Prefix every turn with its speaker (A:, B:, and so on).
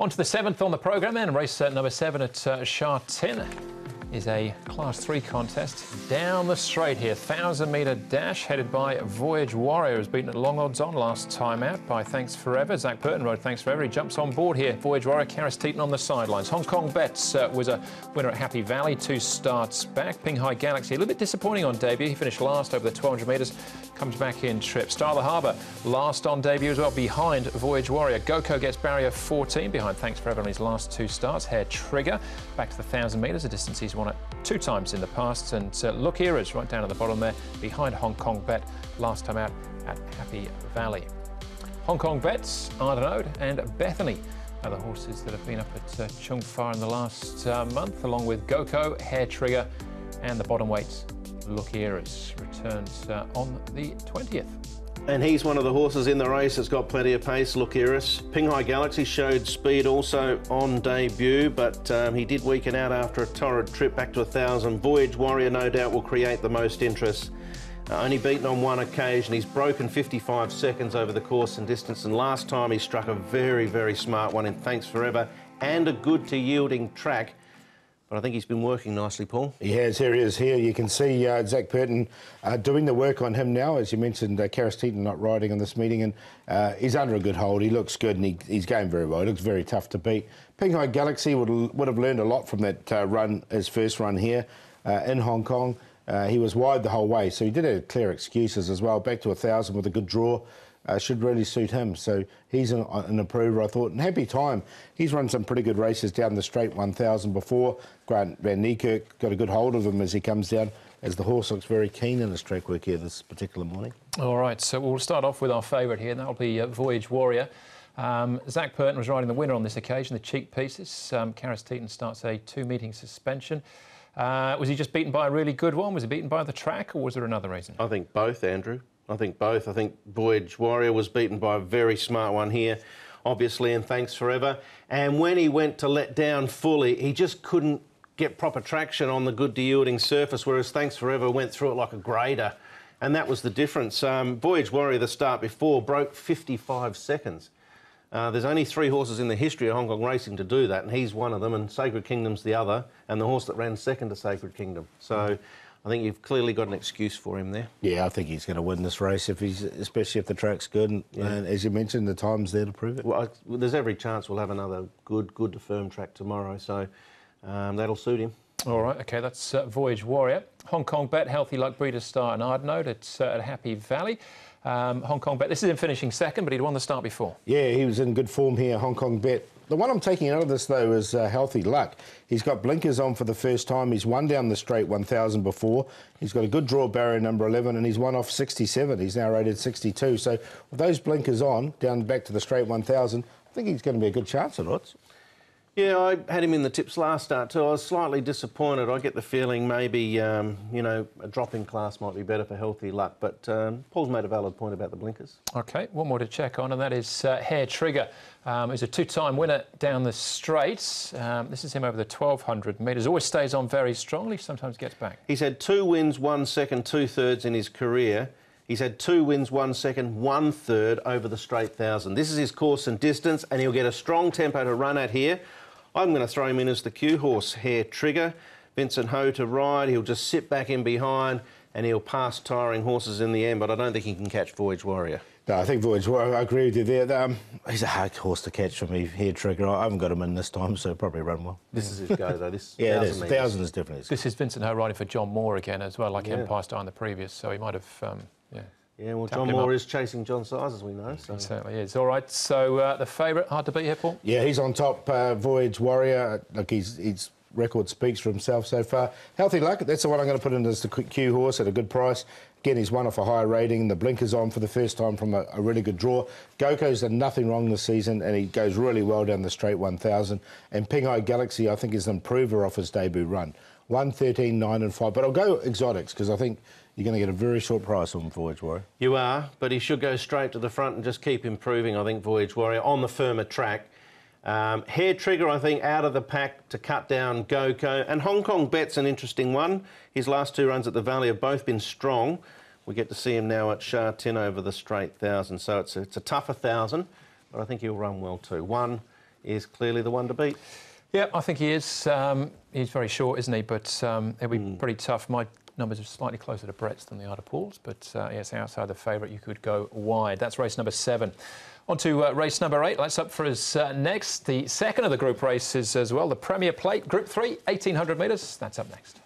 A: On to the 7th on the programme then. Race number 7 at Sha Tin is a Class 3 contest. Down the straight here, 1,000-metre dash headed by Voyage Warrior, who's beaten at long odds on last time out by Thanks Forever. Zach Burton rode Thanks Forever. He jumps on board here. Voyage Warrior, Sha Tin on the sidelines. Hong Kong Bets was a winner at Happy Valley 2 starts back. Ping Hai Galaxy, a little bit disappointing on debut. He finished last over the 1200 metres. Comes back in trip. Star of the Harbour, last on debut as well, behind Voyage Warrior. Goko gets barrier 14 behind Thanks Forever on his last 2 starts. Hair Trigger back to the 1,000 metres, a distance he's won it 2 times in the past. And Look Era's right down at the bottom there, behind Hong Kong Bet, last time out at Happy Valley. Hong Kong Bets, Ardenode and Bethany are the horses that have been up at Chung Fa in the last month, along with Goko, Hair Trigger and the bottom weights. Look Era's returns on the 20th.
B: And he's one of the horses in the race that's got plenty of pace, Look Era's. Ping Hai Galaxy showed speed also on debut, but he did weaken out after a torrid trip back to 1,000. Voyage Warrior no doubt will create the most interest. Only beaten on 1 occasion. He's broken 55 seconds over the course and distance, and last time he struck a very, very smart one in Thanks Forever and a good to yielding track. But I think he's been working nicely, Paul.
C: He has. Here he is. Here you can see Zach Burton doing the work on him now. As you mentioned, Sha Tin not riding on this meeting, and he's under a good hold. He looks good, and he's going very well. He looks very tough to beat. Ping Hai Galaxy would have learned a lot from that run, his first run here in Hong Kong. He was wide the whole way, so he did have clear excuses as well. Back to 1,000 with a good draw. Should really suit him. So he's an improver, I thought. And Happy Time, he's run some pretty good races down the straight 1,000 before. Grant Van Niekerk got a good hold of him as he comes down, as the horse looks very keen in his track work here this particular morning. All
A: right, so we'll start off with our favourite here, and that'll be Voyage Warrior. Zach Burton was riding the winner on this occasion, the cheek pieces. Sha Tin starts a 2-meeting suspension. Was he just beaten by a really good one? Was he beaten by the track, or was there another reason?
B: I think both, Andrew. I think both. I think Voyage Warrior was beaten by a very smart one here, obviously, and Thanks Forever. And when he went to let down fully, he just couldn't get proper traction on the good to yielding surface, whereas Thanks Forever went through it like a grader. And that was the difference. Voyage Warrior, the start before, broke 55 seconds. There's only 3 horses in the history of Hong Kong racing to do that, and he's one of them, and Sacred Kingdom's the other, and the horse that ran second to Sacred Kingdom. So I think you've clearly got an excuse for him there.
C: Yeah, I think he's going to win this race, especially if the track's good. And as you mentioned, the time's there to prove it.
B: Well, there's every chance we'll have another good to firm track tomorrow, so that'll suit him.
A: All right, OK, that's Voyage Warrior. Hong Kong Bet, Healthy Luck Breeder Star and Ardenode. It's at Happy Valley. Hong Kong Bet, this is him finishing second, but he'd won the start before. Yeah,
C: he was in good form here, Hong Kong Bet. The one I'm taking out of this, though, is Healthy Luck. He's got blinkers on for the first time. He's won down the straight 1,000 before. He's got a good draw barrier number 11, and he's won off 67. He's now rated 62. So with those blinkers on, down back to the straight 1,000, I think he's going to be a good chance at odds.
B: Yeah, I had him in the tips last start too. I was slightly disappointed. I get the feeling maybe, you know, a drop in class might be better for Healthy Luck, but Paul's made a valid point about the blinkers.
A: OK, one more to check on, and that is Hair Trigger. He's a 2-time winner down the straights. This is him over the 1,200 metres. Always stays on very strongly, sometimes gets back.
B: He's had 2 wins, 1 second, 2/3 in his career. He's had 2 wins, 1 second, 1/3 over the straight 1,000. This is his course and distance, and he'll get a strong tempo to run at here. I'm going to throw him in as the cue horse, Hair Trigger. Vincent Ho to ride. He'll just sit back in behind and he'll pass tiring horses in the end, but I don't think he can catch Voyage Warrior.
C: No, I think Voyage Warrior, I agree with you there. He's a hard horse to catch for me, Hair Trigger. I haven't got him in this time, so he'll probably run well.
B: This is his go, though. This
C: yeah, it is. 1,000 is definitely his go.
A: This is Vincent Ho riding for John Moore again as well, like Empire Star in the previous, so he might have,
B: Yeah, well, John Moore is chasing John Size, as we know. So.
A: It certainly is. All right, so the favourite, hard to beat here, Paul?
C: Yeah, he's on top, Voyage Warrior. Look, his record speaks for himself so far. Healthy Luck, that's the one I'm going to put in as the cue horse at a good price. Again, he's won off a higher rating. The blinkers on for the first time from a really good draw. Goko's done nothing wrong this season, and he goes really well down the straight 1,000. And Ping Hai Galaxy, I think, is an improver off his debut run. 1, 13, 9 and 5. But I'll go exotics, because I think you're going to get a very short price on Voyage Warrior.
B: You are, but he should go straight to the front and just keep improving, I think, Voyage Warrior, on the firmer track. Hair Trigger, I think, out of the pack to cut down Goko. And Hong Kong Bet's an interesting one. His last 2 runs at the Valley have both been strong. We get to see him now at Sha Tin over the straight 1,000. So it's a tougher 1,000, but I think he'll run well too. 1 is clearly the one to beat.
A: Yeah, I think he is. He's very short, isn't he? But it'll be pretty tough. My numbers are slightly closer to Brett's than they are to Paul's, but yes, outside the favourite, you could go wide. That's race number 7. On to race number 8. That's up for us next. The second of the group races as well, the Premier Plate, Group 3, 1,800 metres. That's up next.